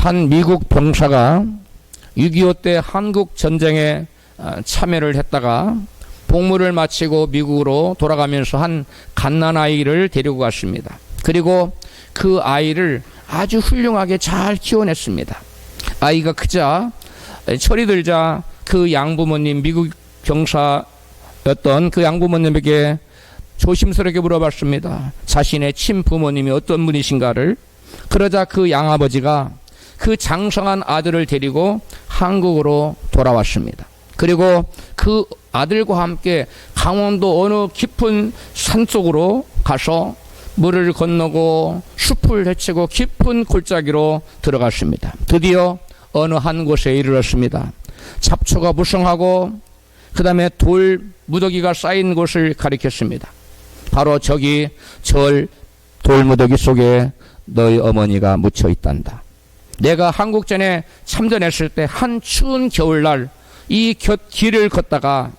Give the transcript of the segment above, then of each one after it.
한 미국 병사가 6.25 때 한국 전쟁에 참여를 했다가 복무를 마치고 미국으로 돌아가면서 한 갓난아이를 데리고 갔습니다. 그리고 그 아이를 아주 훌륭하게 잘 키워냈습니다. 아이가 크자 철이 들자 그 양부모님, 미국 병사였던 그 양부모님에게 조심스럽게 물어봤습니다. 자신의 친부모님이 어떤 분이신가를. 그러자 그 양아버지가 그 장성한 아들을 데리고 한국으로 돌아왔습니다. 그리고 그 아들과 함께 강원도 어느 깊은 산속으로 가서 물을 건너고 숲을 헤치고 깊은 골짜기로 들어갔습니다. 드디어 어느 한 곳에 이르렀습니다. 잡초가 무성하고 그 다음에 돌 무더기가 쌓인 곳을 가리켰습니다. 바로 저기 돌 무더기 속에 너희 어머니가 묻혀 있단다. 내가 한국전에 참전했을 때 한 추운 겨울날 이 길을 걷다가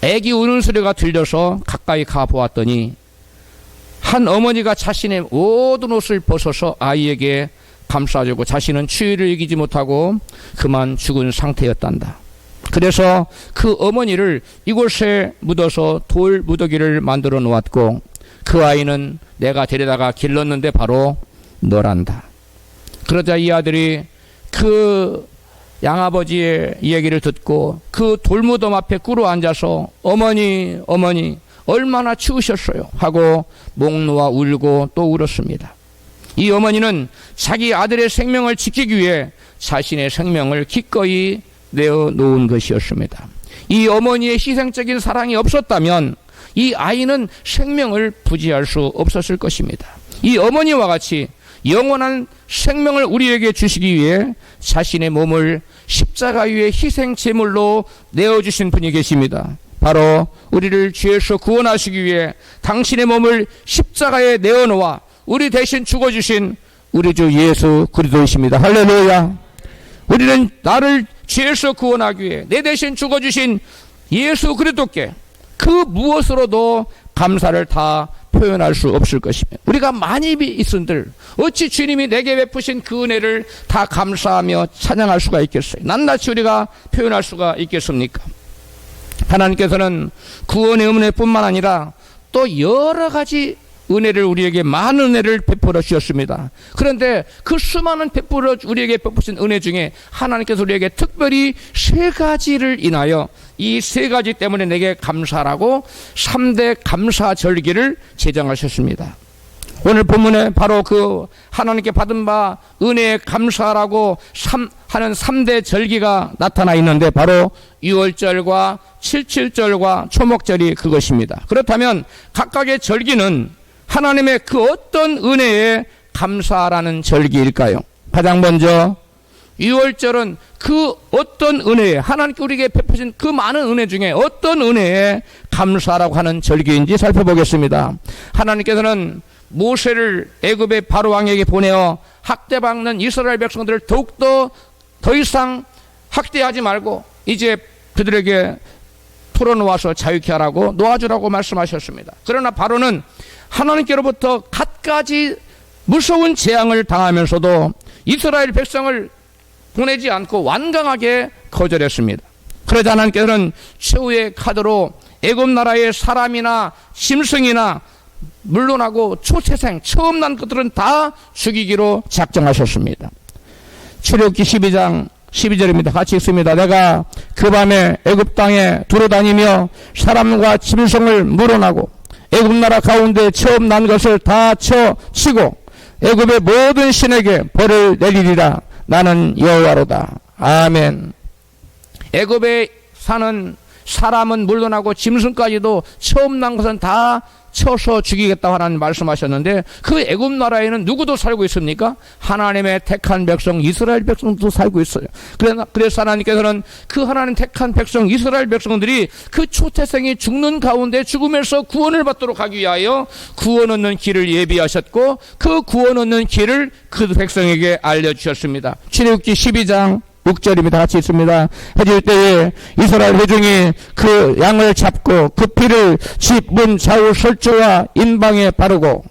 애기 우는 소리가 들려서 가까이 가보았더니 한 어머니가 자신의 모든 옷을 벗어서 아이에게 감싸주고 자신은 추위를 이기지 못하고 그만 죽은 상태였단다. 그래서 그 어머니를 이곳에 묻어서 돌 무더기를 만들어 놓았고 그 아이는 내가 데려다가 길렀는데 바로 너란다. 그러자 이 아들이 그 양아버지의 이야기를 듣고 그 돌무덤 앞에 꿇어 앉아서 어머니 얼마나 추우셨어요 하고 목 놓아 울고 또 울었습니다. 이 어머니는 자기 아들의 생명을 지키기 위해 자신의 생명을 기꺼이 내어놓은 것이었습니다. 이 어머니의 희생적인 사랑이 없었다면 이 아이는 생명을 부지할 수 없었을 것입니다. 이 어머니와 같이 영원한 생명을 우리에게 주시기 위해 자신의 몸을 십자가 위에 희생 제물로 내어주신 분이 계십니다. 바로 우리를 죄에서 구원하시기 위해 당신의 몸을 십자가에 내어놓아 우리 대신 죽어주신 우리 주 예수 그리스도이십니다. 할렐루야. 우리는 나를 죄에서 구원하기 위해 내 대신 죽어주신 예수 그리스도께 그 무엇으로도 감사를 다 표현할 수 없을 것입니다. 우리가 많이 있은들 어찌 주님이 내게 베푸신 그 은혜를 다 감사하며 찬양할 수가 있겠어요? 낱낱이 우리가 표현할 수가 있겠습니까? 하나님께서는 구원의 은혜뿐만 아니라 또 여러 가지 은혜를 우리에게 많은 은혜를 베풀어 주셨습니다. 그런데 그 수많은 우리에게 베푸신 은혜 중에 하나님께서 우리에게 특별히 세 가지를 인하여 이 세 가지 때문에 내게 감사라고 3대 감사절기를 제정하셨습니다. 오늘 본문에 바로 그 하나님께 받은 바 은혜에 감사라고 하는 3대 절기가 나타나 있는데 바로 유월절과 칠칠절과 초목절이 그것입니다. 그렇다면 각각의 절기는 하나님의 그 어떤 은혜에 감사라는 절기일까요? 가장 먼저 유월절은 그 어떤 은혜에 하나님께 우리에게 베푸신 그 많은 은혜 중에 어떤 은혜에 감사라고 하는 절기인지 살펴보겠습니다. 하나님께서는 모세를 애굽의 바로 왕에게 보내어 학대받는 이스라엘 백성들을 더욱더 더 이상 학대하지 말고 이제 그들에게 풀어놓아서 자유케 하라고 놓아주라고 말씀하셨습니다. 그러나 바로는 하나님께로부터 갖가지 무서운 재앙을 당하면서도 이스라엘 백성을 보내지 않고 완강하게 거절했습니다. 그러자 하나님께서는 최후의 카드로 애굽 나라의 사람이나 짐승이나 물론하고 초태생 처음 난 것들은 다 죽이기로 작정하셨습니다. 출애굽기 12장 12절입니다. 같이 읽습니다. 내가 그 밤에 애굽 땅에 두루다니며 사람과 짐승을 물어나고 애굽 나라 가운데 처음 난 것을 다 쳐치고 애굽의 모든 신에게 벌을 내리리라. 나는 여호와로다. 아멘. 애굽에 사는 사람은 물론하고 짐승까지도 처음 난 것은 다 쳐서 죽이겠다고 하나님 말씀하셨는데 그 애굽 나라에는 누구도 살고 있습니까? 하나님의 택한 백성 이스라엘 백성도 살고 있어요. 그래서 하나님께서는 그 하나님 택한 백성 이스라엘 백성들이 그 초태생이 죽는 가운데 죽음에서 구원을 받도록 하기 위하여 구원 얻는 길을 예비하셨고 그 구원 얻는 길을 그 백성에게 알려주셨습니다. 출애굽기 12장 6절입니다. 같이 있습니다. 해질 때에 이스라엘 회중이 그 양을 잡고 그 피를 집 문 좌우 설주와 인방에 바르고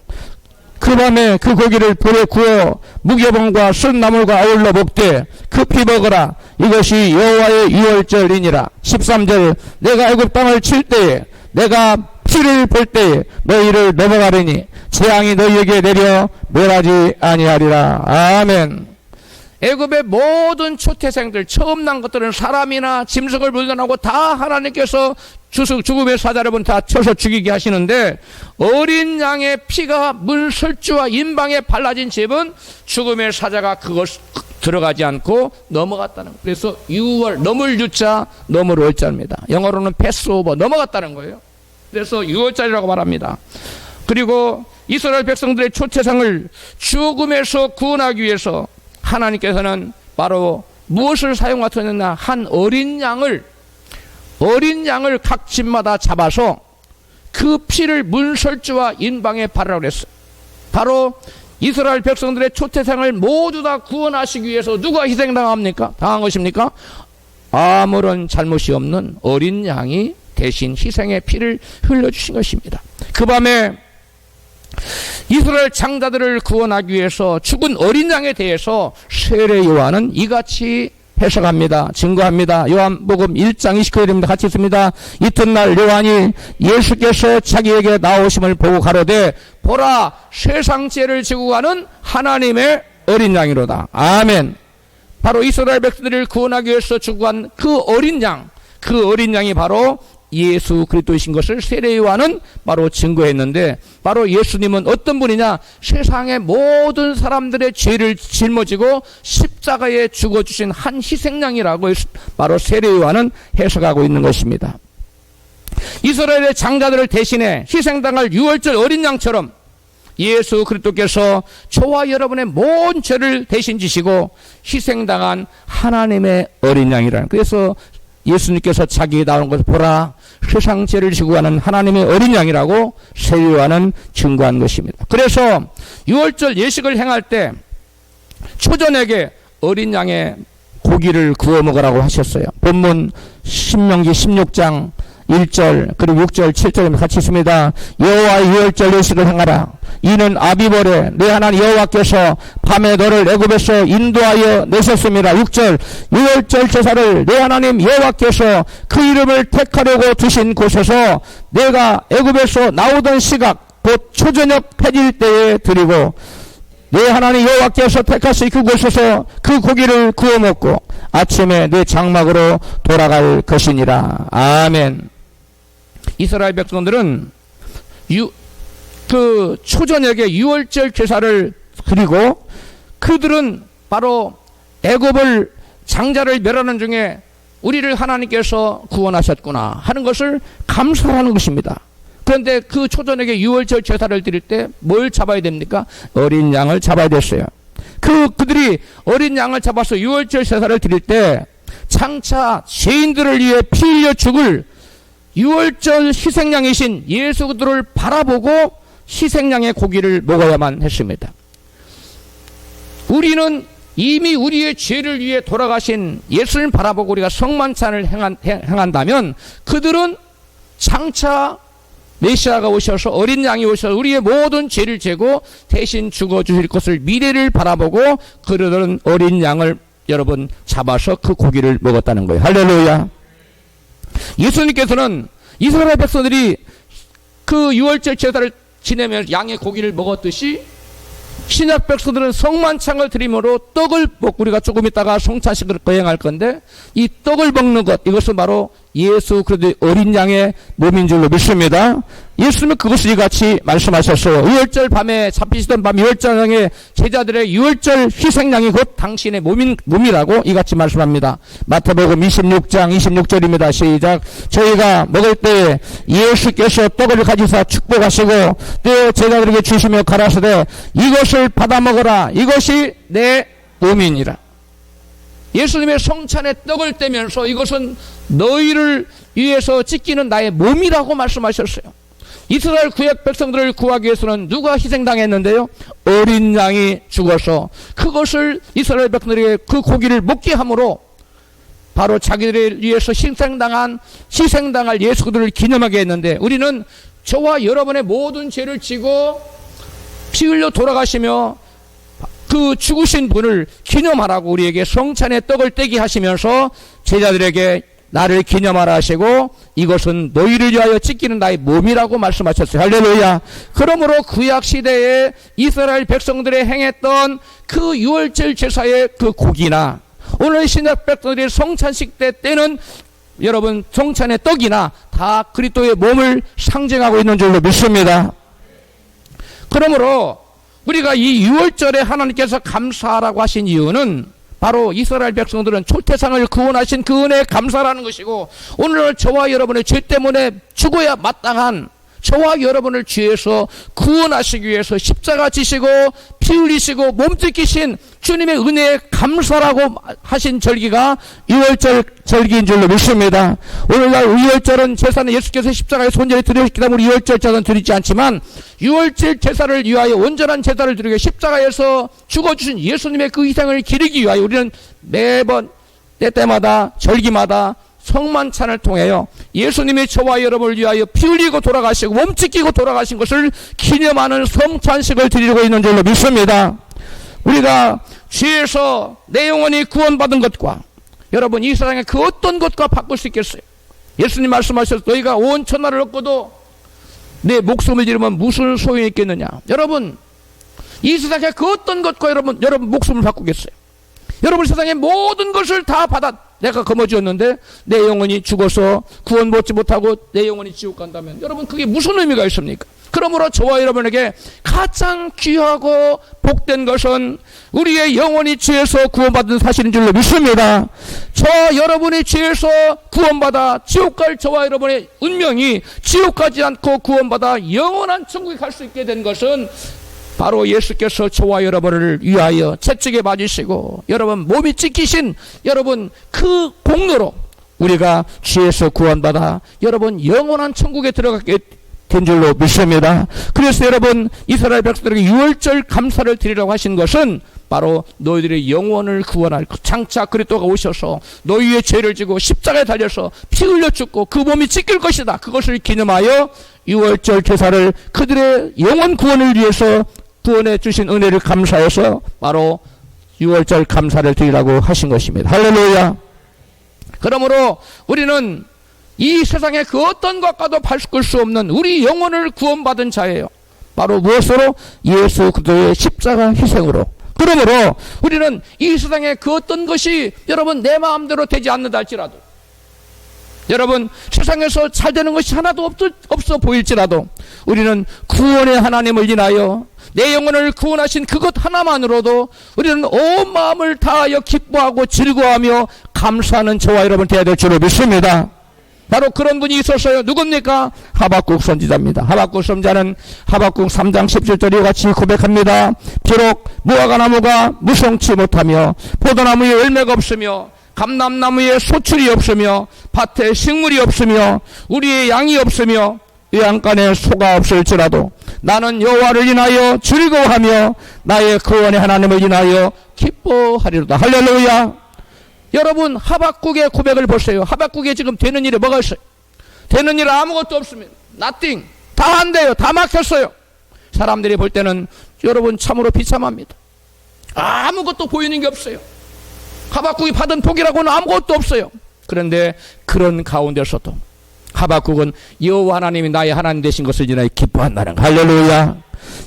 그 밤에 그 고기를 불에 구워 무교봉과 순나물과 아울러 먹되 급히 먹으라. 이것이 여호와의 유월절이니라. 13절 내가 애굽 땅을 칠 때에 내가 피를 볼 때에 너희를 넘어가리니 재앙이 너희에게 내려 멸하지 아니하리라. 아멘. 애굽의 모든 초태생들 처음 난 것들은 사람이나 짐승을 물건하고 다 하나님께서 죽음의 사자를 다 쳐서 죽이게 하시는데 어린 양의 피가 문설주와 인방에 발라진 집은 죽음의 사자가 그걸 들어가지 않고 넘어갔다는 거예요. 그래서 유월, 넘을 유자, 넘을 월자입니다. 영어로는 패스오버, 넘어갔다는 거예요. 그래서 유월절이라고 말합니다. 그리고 이스라엘 백성들의 초태상을 죽음에서 구원하기 위해서 하나님께서는 바로 무엇을 사용하셨느냐, 한 어린 양을 각 집마다 잡아서 그 피를 문설주와 인방에 바르라고 그랬어요. 바로 이스라엘 백성들의 초태상을 모두 다 구원하시기 위해서 누가 희생당합니까? 당한 것입니까? 아무런 잘못이 없는 어린 양이 대신 희생의 피를 흘려주신 것입니다. 그 밤에 이스라엘 장자들을 구원하기 위해서 죽은 어린 양에 대해서 세례 요한은 이같이 해석합니다. 증거합니다. 요한복음 1장 29절입니다. 같이 있습니다. 이튿날 요한이 예수께서 자기에게 나오심을 보고 가로되 보라 세상 죄를 지고 가는 하나님의 어린 양이로다. 아멘. 바로 이스라엘 백성들을 구원하기 위해서 죽어간 그 어린 양, 그 어린 양이 바로 예수 그리스도이신 것을 세례 요한은 바로 증거했는데, 바로 예수님은 어떤 분이냐, 세상의 모든 사람들의 죄를 짊어지고 십자가에 죽어주신 한 희생양이라고 바로 세례 요한은 해석하고 있는 것입니다. 이스라엘의 장자들을 대신해 희생당할 유월절 어린 양처럼 예수 그리스도께서 저와 여러분의 모든 죄를 대신 지시고 희생당한 하나님의 어린 양이라는, 그래서 예수님께서 자기에 나오는 것을 보라 세상 죄를 지고 가는 하나님의 어린 양이라고 세례 요한은 증거한 것입니다. 그래서 유월절 예식을 행할 때 초전에게 어린 양의 고기를 구워 먹으라고 하셨어요. 본문 신명기 16장 1절 그리고 6절 7절에 같이 있습니다. 여호와의 유월절 예식을 행하라. 이는 아비벌에 내 하나님 여호와께서 밤에 너를 애굽에서 인도하여 내셨습니다. 6절 유월절 제사를 내 하나님 여호와께서 그 이름을 택하려고 두신 곳에서 내가 애굽에서 나오던 시각 곧 초저녁 해질 때에 드리고 내 하나님 여호와께서 택하신 그곳에서 그 고기를 구워 먹고 아침에 내 장막으로 돌아갈 것이니라. 아멘. 이스라엘 백성들은 그 초저녁에 유월절 제사를 드리고 그들은 바로 애굽을 장자를 멸하는 중에 우리를 하나님께서 구원하셨구나 하는 것을 감사하는 것입니다. 그런데 그 초저녁에 유월절 제사를 드릴 때 뭘 잡아야 됩니까? 어린 양을 잡아야 됐어요. 그들이 어린 양을 잡아서 유월절 제사를 드릴 때 장차 죄인들을 위해 피 흘려 죽을 유월절 희생양이신 예수 그리스도를 바라보고 희생양의 고기를 먹어야만 했습니다. 우리는 이미 우리의 죄를 위해 돌아가신 예수를 바라보고 우리가 성만찬을 행한다면 그들은 장차 메시아가 오셔서 어린 양이 오셔서 우리의 모든 죄를 재고 대신 죽어주실 것을 미래를 바라보고 그들은 어린 양을 여러분 잡아서 그 고기를 먹었다는 거예요. 할렐루야. 예수님께서는 이스라엘 백성들이 그 유월절 제사를 지내면 양의 고기를 먹었듯이 신약 백성들은 성만찬을 드림으로 떡을 먹고, 우리가 조금 있다가 성찬식을 거행할 건데 이 떡을 먹는 것, 이것은 바로 예수 그리스도의 어린 양의 몸인 줄로 믿습니다. 예수님은 그것을 이같이 말씀하셨어요. 유월절 밤에 잡히시던 밤 유월절에 제자들의 유월절 희생양이 곧 당신의 몸이라고 이같이 말씀합니다. 마태복음 26장 26절입니다. 시작. 저희가 먹을 때 예수께서 떡을 가지사 축복하시고 또 제자들에게 주시며 가라사대 이것을 받아 먹어라. 이것이 내 몸이니라. 예수님의 성찬에 떡을 떼면서 이것은 너희를 위해서 찢기는 나의 몸이라고 말씀하셨어요. 이스라엘 구약 백성들을 구하기 위해서는 누가 희생당했는데요? 어린 양이 죽어서 그것을 이스라엘 백성들에게 그 고기를 먹게 함으로 바로 자기들을 위해서 희생당할 예수 그리스도를 기념하게 했는데, 우리는 저와 여러분의 모든 죄를 지고 피 흘려 돌아가시며 그 죽으신 분을 기념하라고 우리에게 성찬의 떡을 떼게 하시면서 제자들에게 나를 기념하라 하시고 이것은 너희를 위하여 찢기는 나의 몸이라고 말씀하셨어요. 할렐루야. 그러므로 구약시대에 이스라엘 백성들이 행했던 그 유월절 제사의 그 고기나 오늘 신약 백성들이 성찬식 때 때는 여러분 성찬의 떡이나 다 그리스도의 몸을 상징하고 있는 줄로 믿습니다. 그러므로 우리가 이 유월절에 하나님께서 감사하라고 하신 이유는 바로 이스라엘 백성들은 초태상을 구원하신 그 은혜에 감사라는 것이고 오늘 저와 여러분의 죄 때문에 죽어야 마땅한 저와 여러분을 죄에서 구원하시기 위해서 십자가 지시고 피 흘리시고 몸 찢기신 주님의 은혜에 감사라고 하신 절기가 유월절 절기인 줄로 믿습니다. 오늘날 유월절은 제사는 예수께서 십자가에 손절에 드리셨기 때문에 유월절 제사는 드리지 않지만 유월절 제사를 위하여 온전한 제사를 드리기 위해 십자가에서 죽어주신 예수님의 그 희생을 기리기 위하여 우리는 매번 때때마다 절기마다 성만찬을 통하여 예수님이 저와 여러분을 위하여 피 흘리고 돌아가시고 몸 찢기고 돌아가신 것을 기념하는 성찬식을 드리고 있는 줄로 믿습니다. 우리가 죄에서 내 영혼이 구원받은 것과 여러분 이 세상의 그 어떤 것과 바꿀 수 있겠어요? 예수님 말씀하셔서 너희가 온 천하를 얻고도 내 목숨을 잃으면 무슨 소용이 있겠느냐. 여러분 이 세상의 그 어떤 것과 여러분 목숨을 바꾸겠어요? 여러분 세상의 모든 것을 다 받아 내가 거머쥐었는데 내 영혼이 죽어서 구원 받지 못하고 내 영혼이 지옥 간다면 여러분 그게 무슨 의미가 있습니까? 그러므로 저와 여러분에게 가장 귀하고 복된 것은 우리의 영혼이 죄에서 구원받은 사실인 줄로 믿습니다. 저와 여러분이 죄에서 구원받아 지옥 갈 저와 여러분의 운명이 지옥 가지 않고 구원받아 영원한 천국에 갈 수 있게 된 것은 바로 예수께서 저와 여러분을 위하여 채찍에 맞으시고 여러분 몸이 찢기신 여러분 그 공로로 우리가 죄에서 구원받아 여러분 영원한 천국에 들어가게 된 줄로 믿습니다. 그래서 여러분 이스라엘 백성들에게 유월절 감사를 드리라고 하신 것은 바로 너희들의 영혼을 구원할 장차 그리스도가 오셔서 너희의 죄를 지고 십자가에 달려서 피 흘려 죽고 그 몸이 찢길 것이다. 그것을 기념하여 유월절 제사를 그들의 영혼 구원을 위해서 구원해 주신 은혜를 감사해서 바로 유월절 감사를 드리라고 하신 것입니다. 할렐루야. 그러므로 우리는 이 세상의 그 어떤 것과도 바꿀 수 없는 우리 영혼을 구원받은 자예요. 바로 무엇으로? 예수 그리스도의 십자가 희생으로. 그러므로 우리는 이 세상의 그 어떤 것이 여러분 내 마음대로 되지 않는다 할지라도 여러분 세상에서 잘 되는 것이 하나도 없어 보일지라도 우리는 구원의 하나님을 인하여 내 영혼을 구원하신 그것 하나만으로도 우리는 온 마음을 다하여 기뻐하고 즐거워하며 감사하는 저와 여러분 되어야 될 줄로 믿습니다. 바로 그런 분이 있었어요. 누굽니까? 하박국 선지자입니다. 하박국 선지자는 하박국 3장 17절에 같이 고백합니다. 비록 무화과나무가 무성치 못하며 포도나무에 열매가 없으며 감람나무에 소출이 없으며 밭에 식물이 없으며 우리의 양이 없으며 외양간에 소가 없을지라도 나는 여호와를 인하여 즐거워하며 나의 구원의 하나님을 인하여 기뻐하리로다. 할렐루야. 여러분 하박국의 고백을 보세요. 하박국에 지금 되는 일이 뭐가 있어요? 되는 일 아무것도 없습니다. nothing. 다 안 돼요. 다 막혔어요. 사람들이 볼 때는 여러분 참으로 비참합니다. 아무것도 보이는 게 없어요. 하박국이 받은 복이라고는 아무것도 없어요. 그런데 그런 가운데서도 하박국은 여호와 하나님이 나의 하나님 되신 것을 인하여 기뻐한다는 거. 할렐루야.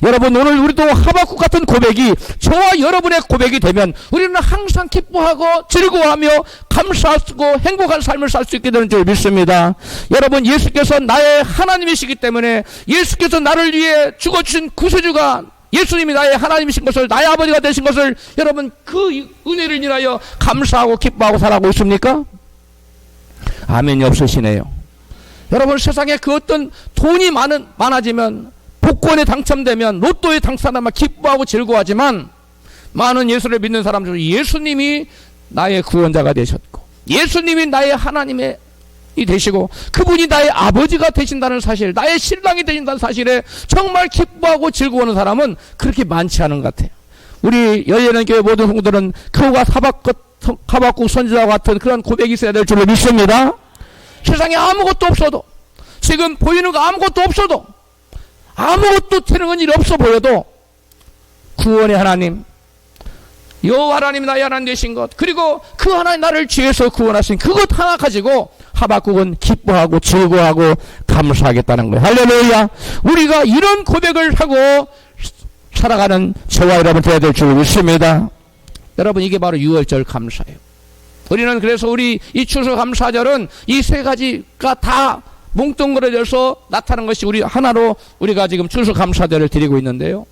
여러분 오늘 우리도 하박국 같은 고백이 저와 여러분의 고백이 되면 우리는 항상 기뻐하고 즐거워하며 감사하고 행복한 삶을 살 수 있게 되는 줄 믿습니다. 여러분 예수께서 나의 하나님이시기 때문에 예수께서 나를 위해 죽어주신 구세주가 예수님이 나의 하나님이신 것을 나의 아버지가 되신 것을 여러분 그 은혜를 인하여 감사하고 기뻐하고 살아가고 있습니까? 아멘이 없으시네요. 여러분 세상에 그 어떤 돈이 많아지면 복권에 당첨되면 로또에 당첨하면 기뻐하고 즐거워하지만 많은 예수를 믿는 사람 중 예수님이 나의 구원자가 되셨고 예수님이 나의 하나님이 되시고 그분이 나의 아버지가 되신다는 사실 나의 신랑이 되신다는 사실에 정말 기뻐하고 즐거워하는 사람은 그렇게 많지 않은 것 같아요. 우리 열리는 교회 모든 성도들은 그와 하박국 선지자와 같은 그런 고백이 있어야 될 줄로 믿습니다. 세상에 아무것도 없어도 지금 보이는 거 아무것도 없어도 아무것도 되는 일이 없어 보여도 구원의 하나님, 여호와 하나님 나의 하나님 되신 것, 그리고 그 하나님 나를 죄에서 구원하신 그것 하나 가지고 하박국은 기뻐하고 즐거워하고 감사하겠다는 거예요. 할렐루야. 우리가 이런 고백을 하고 살아가는 저와 여러분 되어야 될 줄 믿습니다. 여러분, 이게 바로 유월절 감사예요. 우리는 그래서 우리 이 추수감사절은 이 세 가지가 다 뭉뚱그려져서 나타나는 것이 우리 하나로 우리가 지금 추수감사절을 드리고 있는데요,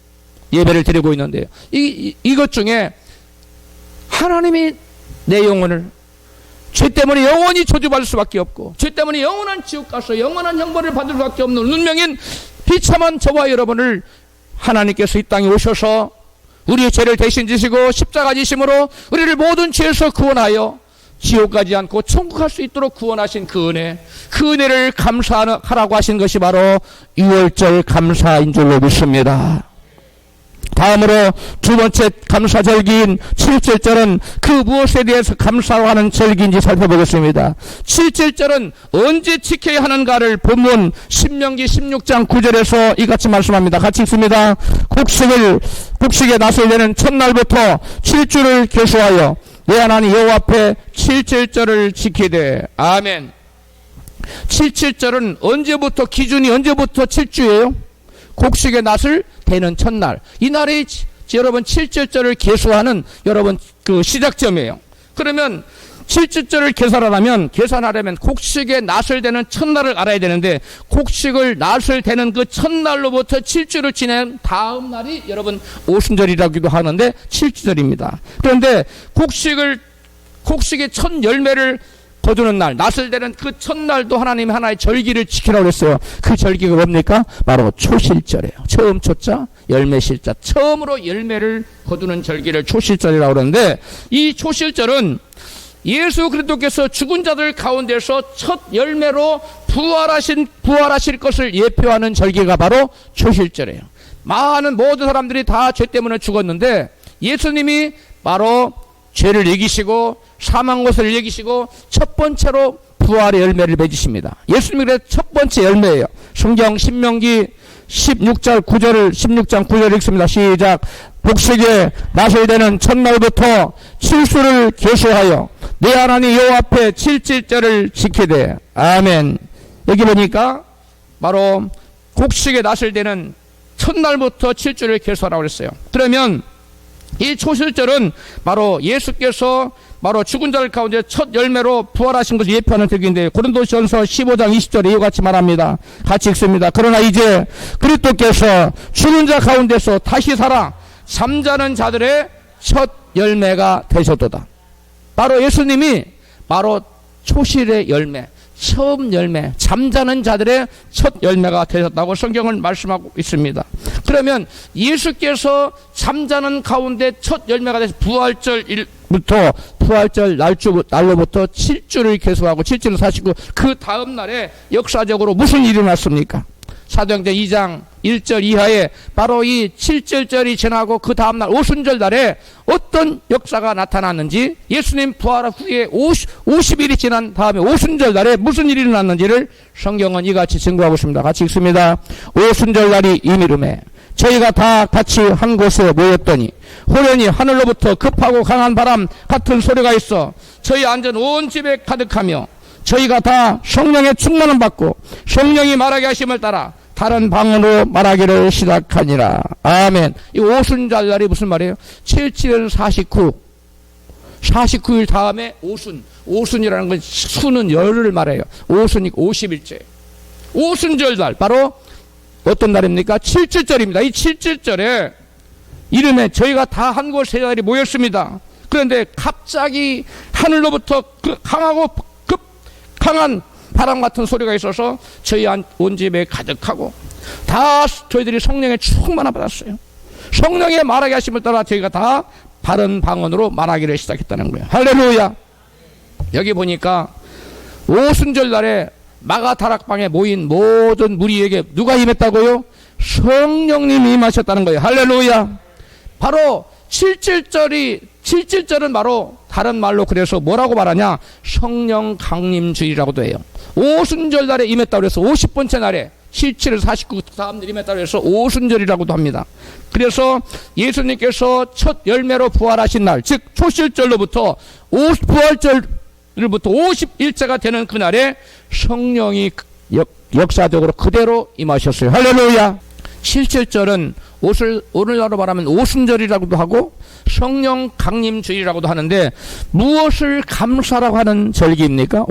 예배를 드리고 있는데요, 이것 중에 하나님이 내 영혼을 죄 때문에 영원히 저주받을 수밖에 없고, 죄 때문에 영원한 지옥 가서 영원한 형벌을 받을 수밖에 없는 눈명인 비참한 저와 여러분을 하나님께서 이 땅에 오셔서 우리의 죄를 대신 지시고 십자가 지심으로 우리를 모든 죄에서 구원하여 지옥 가지 않고 천국 갈 수 있도록 구원하신 그 은혜, 그 은혜를 감사하라고 하신 것이 바로 유월절 감사인 줄로 믿습니다. 다음으로 두 번째 감사절기인 칠칠절은 그 무엇에 대해서 감사하는 절기인지 살펴보겠습니다. 칠칠절은 언제 지켜야 하는가를 본문 신명기 16장 9절에서 이같이 말씀합니다. 같이 읽습니다. 곡식에 낫을 내는 첫날부터 7주를 계수하여 내 하나님 여호와 앞에 칠칠절을 지키되. 아멘. 칠칠절은 언제부터, 기준이 언제부터 7주예요? 곡식의 낫을 대는 첫날, 이날이 여러분 칠칠절을 계수하는 여러분 그 시작점이에요. 그러면 칠칠절을 계산하려면 곡식의 낫을 대는 첫날을 알아야 되는데, 곡식을 낫을 대는 그 첫날로부터 7주를 지낸 다음 날이 여러분 오순절이라기도 하는데 7주절입니다. 그런데 곡식의 첫 열매를 거두는 날, 낫을 대는 그 첫날도 하나님이 하나의 절기를 지키라고 했어요. 그 절기가 뭡니까? 바로 초실절이에요. 처음 초자, 열매 실자, 처음으로 열매를 거두는 절기를 초실절이라고 그러는데, 이 초실절은 예수 그리스도께서 죽은 자들 가운데서 첫 열매로 부활하실 것을 예표하는 절기가 바로 초실절이에요. 많은 모든 사람들이 다 죄 때문에 죽었는데 예수님이 바로 죄를 이기시고 사망 것을 이기시고 첫 번째로 부활의 열매를 맺으십니다. 예수님이 그래서 첫 번째 열매예요. 성경 신명기 16장 9절 읽습니다. 시작. 곡식에 낫을 대는 첫날부터 7수를 계수하여 내 하나님 여호와 앞에 칠칠절을 지키되. 아멘. 여기 보니까 바로 곡식에 낫을 대는 첫날부터 7주를 계수하라고 그랬어요. 그러면 이 초실절은 바로 예수께서 바로 죽은 자들 가운데 첫 열매로 부활하신 것을 예표하는 절기인데, 고린도전서 15장 20절에 이와 같이 말합니다. 같이 읽습니다. 그러나 이제 그리스도께서 죽은 자 가운데서 다시 살아 잠자는 자들의 첫 열매가 되셨도다. 바로 예수님이 바로 초실의 열매, 처음 열매, 잠자는 자들의 첫 열매가 되셨다고 성경은 말씀하고 있습니다. 그러면 예수께서 잠자는 가운데 첫 열매가 돼서 부활절 날로부터 7주를 계수하고 7주를 사시고 그 다음 날에 역사적으로 무슨 일이 일어났습니까? 사도행전 2장 1절 이하에 바로 이 7절절이 지나고 그 다음날 오순절 날에 어떤 역사가 나타났는지, 예수님 부활 후에 50일이 지난 다음에 오순절 날에 무슨 일이 일어났는지를 성경은 이같이 증거하고 있습니다. 같이 읽습니다. 오순절 날이 이미름에 저희가 다 같이 한 곳에 모였더니 호련히 하늘로부터 급하고 강한 바람 같은 소리가 있어 저희 앉은 온 집에 가득하며 저희가 다 성령의 충만을 받고 성령이 말하게 하심을 따라 다른 방언으로 말하기를 시작하니라. 아멘. 이 오순절 날이 무슨 말이에요? 77은 49일 다음에 오순이라는 건 수는 열을 말해요. 오순이 50일째. 오순절 날 바로 어떤 날입니까? 7절입니다. 이 7절에 이름에 저희가 다 한 곳에 모였습니다. 그런데 갑자기 하늘로부터 강한 바람 같은 소리가 있어서 저희 온 집에 가득하고 다 저희들이 성령의 충만함 받았어요. 성령의 말하게 하심을 따라 저희가 다 바른 방언으로 말하기를 시작했다는 거예요. 할렐루야. 여기 보니까 오순절 날에 마가다락방에 모인 모든 무리에게 누가 임했다고요? 성령님이 임하셨다는 거예요. 할렐루야. 바로 7절은 바로 다른 말로 그래서 뭐라고 말하냐? 성령 강림주일이라고도 해요. 오순절 날에 임했다고 해서 50번째 날에 47, 49 다음 내림에 따라서 오순절이라고도 합니다. 그래서 예수님께서 첫 열매로 부활하신 날, 즉 초실절로부터 부활절로부터 50일째가 되는 그날에 성령이 역사적으로 그대로 임하셨어요. 할렐루야. 77절은 오늘날로 말하면 오순절이라고도 하고 성령 강림주일이라고도 하는데, 무엇을 감사라고 하는 절기입니까?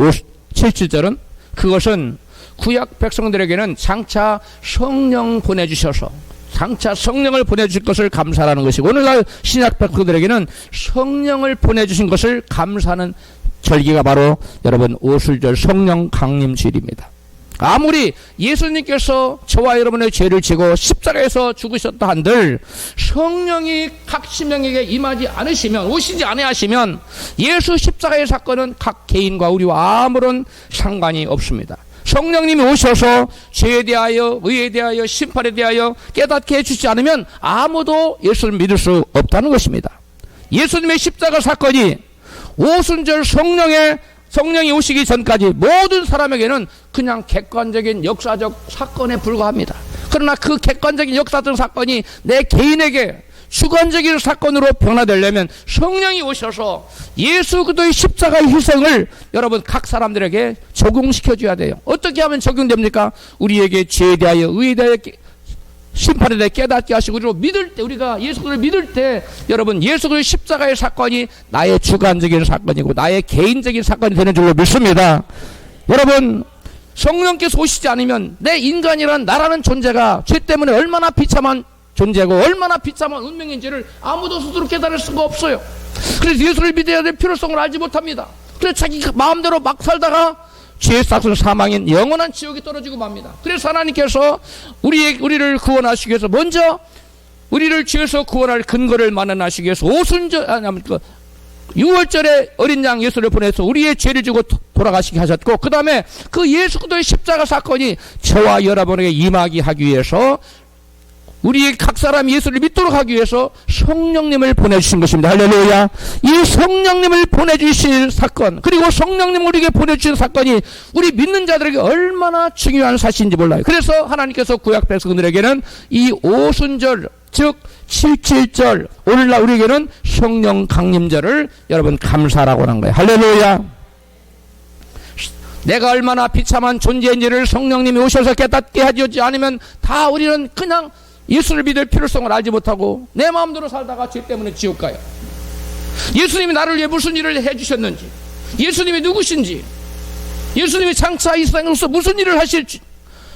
77절은 그것은 구약 백성들에게는 장차 성령 보내주셔서 장차 성령을 보내주실 것을 감사하는 것이고, 오늘날 신약 백성들에게는 성령을 보내주신 것을 감사하는 절기가 바로 여러분 오순절 성령 강림주일입니다. 아무리 예수님께서 저와 여러분의 죄를 지고 십자가에서 죽으셨다 한들 성령이 각 신명에게 임하지 않으시면, 오시지 아니하시면 예수 십자가의 사건은 각 개인과 우리와 아무런 상관이 없습니다. 성령님이 오셔서 죄에 대하여, 의에 대하여, 심판에 대하여 깨닫게 해주지 않으면 아무도 예수를 믿을 수 없다는 것입니다. 예수님의 십자가 사건이 오순절 성령이 오시기 전까지 모든 사람에게는 그냥 객관적인 역사적 사건에 불과합니다. 그러나 그 객관적인 역사적 사건이 내 개인에게 주관적인 사건으로 변화되려면 성령이 오셔서 예수 그리스도의 십자가의 희생을 여러분 각 사람들에게 적용시켜줘야 돼요. 어떻게 하면 적용됩니까? 우리에게 죄에 대하여, 의에 대하여, 심판에 대해 깨닫게 하시고, 그리고 믿을 때, 우리가 예수 그리스도를 믿을 때 여러분 예수 그리스도의 십자가의 사건이 나의 주관적인 사건이고 나의 개인적인 사건이 되는 줄로 믿습니다. 여러분 성령께서 오시지 않으면 내 인간이란 나라는 존재가 죄 때문에 얼마나 비참한 존재고 얼마나 비참한 운명인지를 아무도 스스로 깨달을 수가 없어요. 그래서 예수를 믿어야 될 필요성을 알지 못합니다. 그래서 자기 마음대로 막 살다가 죄의 싹은 사망인 영원한 지옥에 떨어지고 맙니다. 그래서 하나님께서 우리를 구원하시기 위해서 먼저 우리를 죄에서 구원할 근거를 마련하시기 위해서 오순절, 6월절에 어린 양 예수를 보내서 우리의 죄를 지고 돌아가시게 하셨고, 그 다음에 그 예수 그리스도의 십자가 사건이 저와 여러분에게 임하게 하기 위해서 우리 각 사람 예수를 믿도록 하기 위해서 성령님을 보내주신 것입니다. 할렐루야. 이 성령님을 보내주실 사건, 그리고 성령님을 우리에게 보내주신 사건이 우리 믿는 자들에게 얼마나 중요한 사실인지 몰라요. 그래서 하나님께서 구약 백성들에게는 이 오순절, 즉 77절, 오늘날 우리에게는 성령 강림절을 여러분 감사라고 하는 거예요. 할렐루야. 내가 얼마나 비참한 존재인지를 성령님이 오셔서 깨닫게 해주지 않으면 다 우리는 그냥 예수를 믿을 필요성을 알지 못하고 내 마음대로 살다가 죄 때문에 지옥 가요. 예수님이 나를 위해 무슨 일을 해주셨는지, 예수님이 누구신지, 예수님이 장차 이 세상에서 무슨 일을 하실지,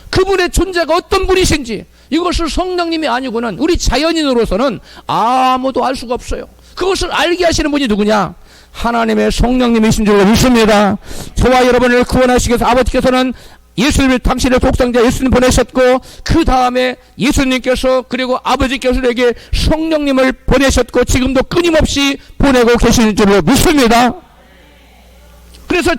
그분의 존재가 어떤 분이신지, 이것을 성령님이 아니고는 우리 자연인으로서는 아무도 알 수가 없어요. 그것을 알게 하시는 분이 누구냐? 하나님의 성령님이신 줄로 믿습니다. 저와 여러분을 구원하시기 위해서 아버지께서는 예수님을, 당신의 독생자 예수님 보내셨고, 그 다음에 예수님께서 그리고 아버지께서에게 성령님을 보내셨고 지금도 끊임없이 보내고 계시는 줄로 믿습니다. 그래서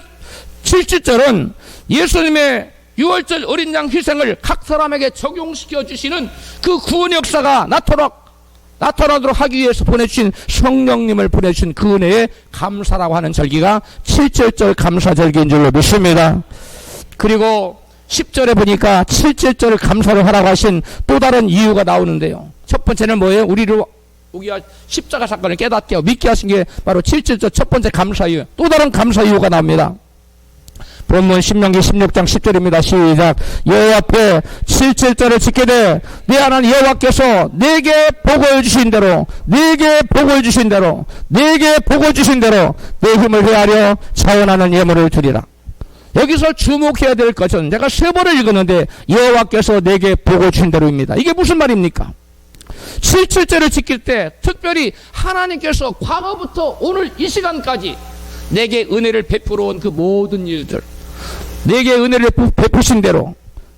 77절은 예수님의 6월절 어린 양 희생을 각 사람에게 적용시켜 주시는 그 구원 역사가 나타나도록 하기 위해서 보내주신 성령님을 보내주신 그 은혜에 감사라고 하는 절기가 77절 감사절기인 줄로 믿습니다. 그리고 10절에 보니까 77절을 감사를 하라고 하신 또 다른 이유가 나오는데요. 첫 번째는 뭐예요? 우리가 십자가 사건을 깨닫게 하고 믿게 하신 게 바로 77절 첫 번째 감사 이유. 또 다른 감사 이유가 나옵니다. 본문 신명기 16장 10절입니다. 시작. 여호와 앞에 77절을 지키되 내 하나님 여호와께서 내게 보고해 주신 대로 내 힘을 헤아려 자원하는 예물을 드리라. 여기서 주목해야 될 것은 제가 세 번을 읽었는데 여호와께서 내게 보고 주신 대로입니다. 이게 무슨 말입니까? 77절을 지킬 때 특별히 하나님께서 과거부터 오늘 이 시간까지 내게 은혜를 베풀어 온 그 모든 일들, 내게 은혜를 베푸신 대로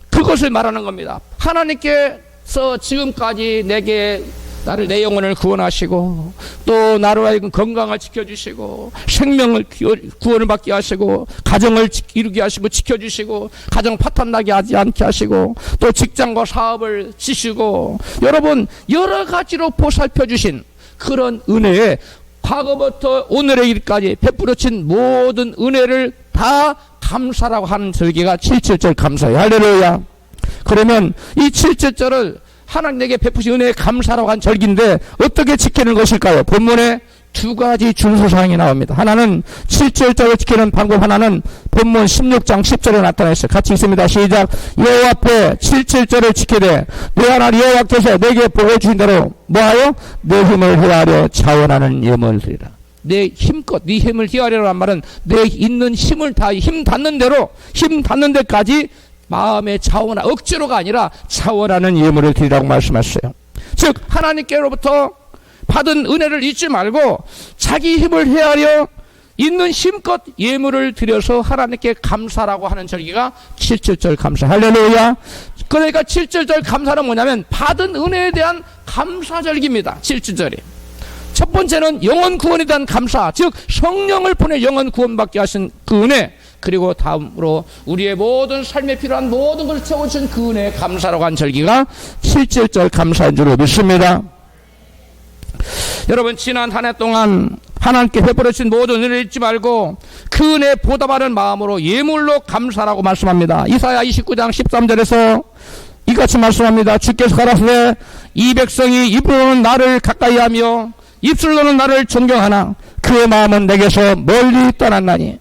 그것을 말하는 겁니다. 하나님께서 지금까지 나를 내 영혼을 구원하시고 또 나로 하여금 건강을 지켜주시고 생명을 구원을 받게 하시고 가정을 이루게 하시고 지켜주시고 가정 파탄나게 하지 않게 하시고 또 직장과 사업을 지시고 여러분 여러 가지로 보살펴 주신 그런 은혜에 과거부터 오늘의 일까지 베풀어진 모든 은혜를 다 감사라고 하는 절기가 77절 감사예요. 할렐루야. 그러면 이 7절절을 하나님에게 베푸신 은혜에 감사라고 한 절기인데 어떻게 지키는 것일까요? 본문에 두 가지 준수사항이 나옵니다. 하나는 7절절을 지키는 방법, 하나는 본문 16장 10절에 나타나 있어요. 같이 있습니다. 시작. 여호와 앞에 7절절을 지키되 내 하나님 여호와께서 내게 보여 주신 대로 뭐하여? 내 힘을 헤아려 자원하는 예물을 드리라. 내 힘껏 네 힘을 헤아려라는 말은 내 있는 힘을 다 힘 닿는 대로, 힘 닿는 데까지 마음의 자원하, 억지로가 아니라 자원하는 예물을 드리라고 말씀하셨어요. 즉 하나님께로부터 받은 은혜를 잊지 말고 자기 힘을 헤아려 있는 힘껏 예물을 드려서 하나님께 감사라고 하는 절기가 7절절 감사. 할렐루야. 그러니까 7절절 감사는 뭐냐면 받은 은혜에 대한 감사절기입니다. 7절절이. 첫 번째는 영혼 구원에 대한 감사, 즉 성령을 보내 영혼 구원받게 하신 그 은혜, 그리고 다음으로 우리의 모든 삶에 필요한 모든 것을 채워준 그 은혜에 감사라고 한 절기가 7절절 감사인 줄로 믿습니다. 여러분, 지난 한 해 동안 하나님께 베풀어주신 모든 은혜를 잊지 말고 그 은혜에 보답하는 마음으로 예물로 감사라고 말씀합니다. 이사야 29장 13절에서 이같이 말씀합니다. 주께서 가라사대 이 백성이 입으로는 나를 가까이하며 입술로는 나를 존경하나 그의 마음은 내게서 멀리 떠났나니.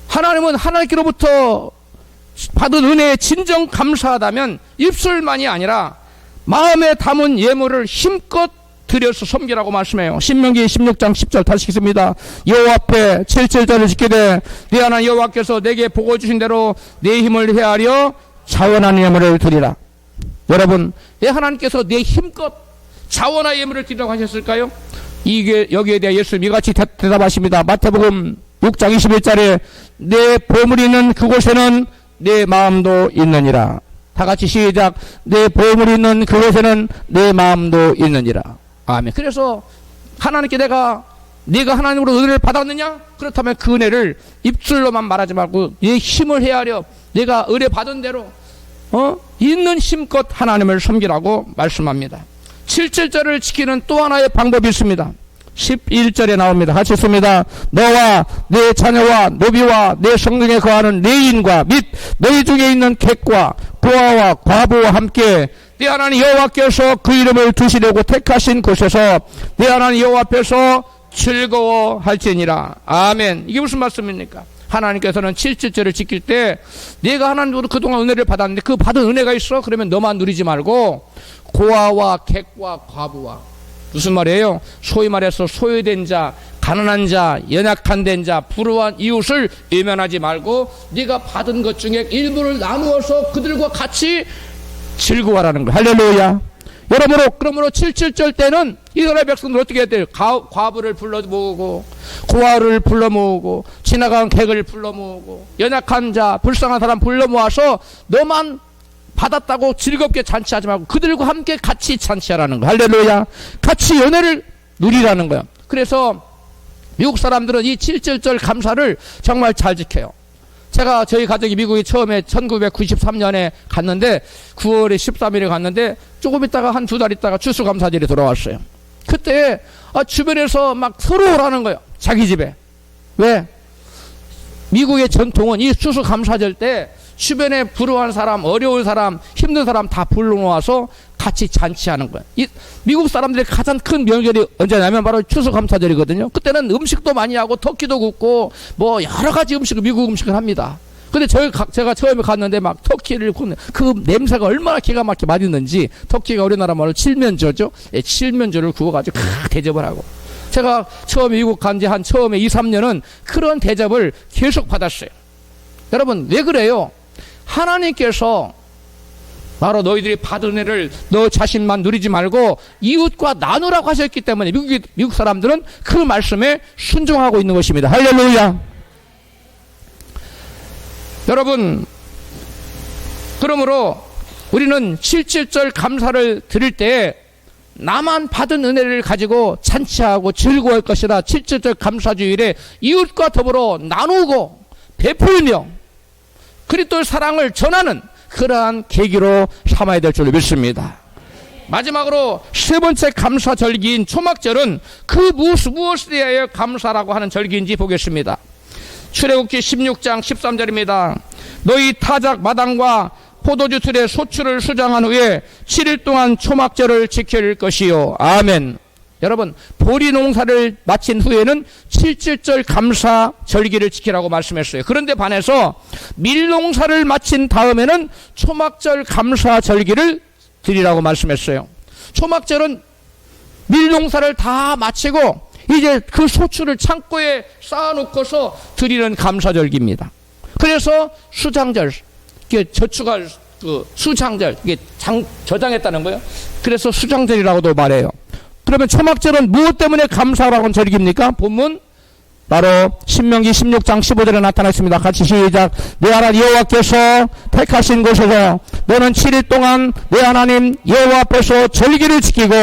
하나님은 하나님께로부터 받은 은혜에 진정 감사하다면 입술만이 아니라 마음에 담은 예물을 힘껏 드려서 섬기라고 말씀해요. 신명기 16장 10절 다시 읽습니다. 여호와 앞에 7절절을 지키되 네 하나님 여호와께서 내게 복을 주신 대로 내 힘을 헤아려 자원한 예물을 드리라. 여러분, 내 하나님께서 내 힘껏 자원한 예물을 드리라고 하셨을까요? 이게 여기에 대해 예수님 이같이 대답하십니다. 마태복음 6장 21절에 내 보물이 있는 그곳에는 내 마음도 있느니라. 다 같이 시작. 내 보물이 있는 그곳에는 내 마음도 있느니라. 아멘. 그래서 하나님께 내가 하나님으로 은혜를 받았느냐? 그렇다면 그 은혜를 입술로만 말하지 말고 내 힘을 헤아려 내가 은혜 받은 대로 있는 힘껏 하나님을 섬기라고 말씀합니다. 7절절을 지키는 또 하나의 방법이 있습니다. 11절에 나옵니다. 같이 읽습니다. 너와 내 자녀와 노비와 내 성중에 거하는 레인과 및 너희 중에 있는 객과 고아와 과부와 함께 내 하나님 여호와께서 그 이름을 두시려고 택하신 곳에서 내 하나님 여호와 앞에서 즐거워할지니라. 아멘. 이게 무슨 말씀입니까? 하나님께서는 7절절을 지킬 때 내가 하나님으로 그동안 은혜를 받았는데 그 받은 은혜가 있어? 그러면 너만 누리지 말고 고아와 객과 과부와, 무슨 말이에요? 소위 말해서 소외된 자, 가난한 자, 연약한 된 자, 불우한 이웃을 외면하지 말고 네가 받은 것 중에 일부를 나누어서 그들과 같이 즐거워하라는 거예요. 할렐루야. 여러분으로 그러므로 7절절 때는 이스라엘 백성들 어떻게 해야 돼요? 과부를 불러 모으고 고아를 불러 모으고 지나간 객을 불러 모으고 연약한 자, 불쌍한 사람 불러 모아서 너만 받았다고 즐겁게 잔치하지 말고 그들과 함께 같이 잔치하라는 거예요. 할렐루야. 같이 연애를 누리라는 거예요. 그래서 미국 사람들은 이 7절절 감사를 정말 잘 지켜요. 제가 저희 가족이 미국에 처음에 1993년에 갔는데 9월에 13일에 갔는데 조금 있다가 한 두 달 있다가 추수감사절이 돌아왔어요. 그때 주변에서 막 서로 오라는 거예요. 자기 집에. 왜? 미국의 전통은 이 추수감사절 때 주변에 불우한 사람, 어려운 사람, 힘든 사람 다 불러모아서 같이 잔치하는 거예요. 미국 사람들의 가장 큰 명절이 언제냐면 바로 추수감사절이거든요. 그때는 음식도 많이 하고 터키도 굽고 뭐 여러 가지 음식을, 미국 음식을 합니다. 근데 제가 처음에 갔는데 막 터키를 굽는 그 냄새가 얼마나 기가 막히게 맛있는지, 터키가 우리나라 말로 칠면조죠. 예, 칠면조를 구워가지고 대접을 하고. 제가 처음에 미국 간 지 한 처음에 2, 3년은 그런 대접을 계속 받았어요. 여러분, 왜 그래요? 하나님께서 바로 너희들이 받은 은혜를 너 자신만 누리지 말고 이웃과 나누라고 하셨기 때문에 미국 사람들은 그 말씀에 순종하고 있는 것입니다. 할렐루야. 여러분, 그러므로 우리는 7절절 감사를 드릴 때 나만 받은 은혜를 가지고 잔치하고 즐거워할 것이라 7절절 감사주일에 이웃과 더불어 나누고 베풀며 그리스도의 사랑을 전하는 그러한 계기로 삼아야 될 줄 믿습니다. 마지막으로 세 번째 감사 절기인 초막절은 그 무엇에 대하여 감사라고 하는 절기인지 보겠습니다. 출애굽기 16장 13절입니다. 너희 타작 마당과 포도주 틀에 소출을 수장한 후에 7일 동안 초막절을 지킬 것이요. 아멘. 여러분, 보리 농사를 마친 후에는 7.7절 감사 절기를 지키라고 말씀했어요. 그런데 반해서 밀 농사를 마친 다음에는 초막절 감사 절기를 드리라고 말씀했어요. 초막절은 밀 농사를 다 마치고 이제 그 소출을 창고에 쌓아놓고서 드리는 감사절기입니다. 그래서 수장절, 이게 저축할 그 수장절, 이게 저장했다는 거예요. 그래서 수장절이라고도 말해요. 그러면 초막절은 무엇 때문에 감사라고 하는 절기입니까? 본문 바로 신명기 16장 15절에 나타나 있습니다. 같이 시작. 내 하나님 여호와께서 택하신 곳에서 너는 7일 동안 내 하나님 여호와 앞에서 절기를 지키고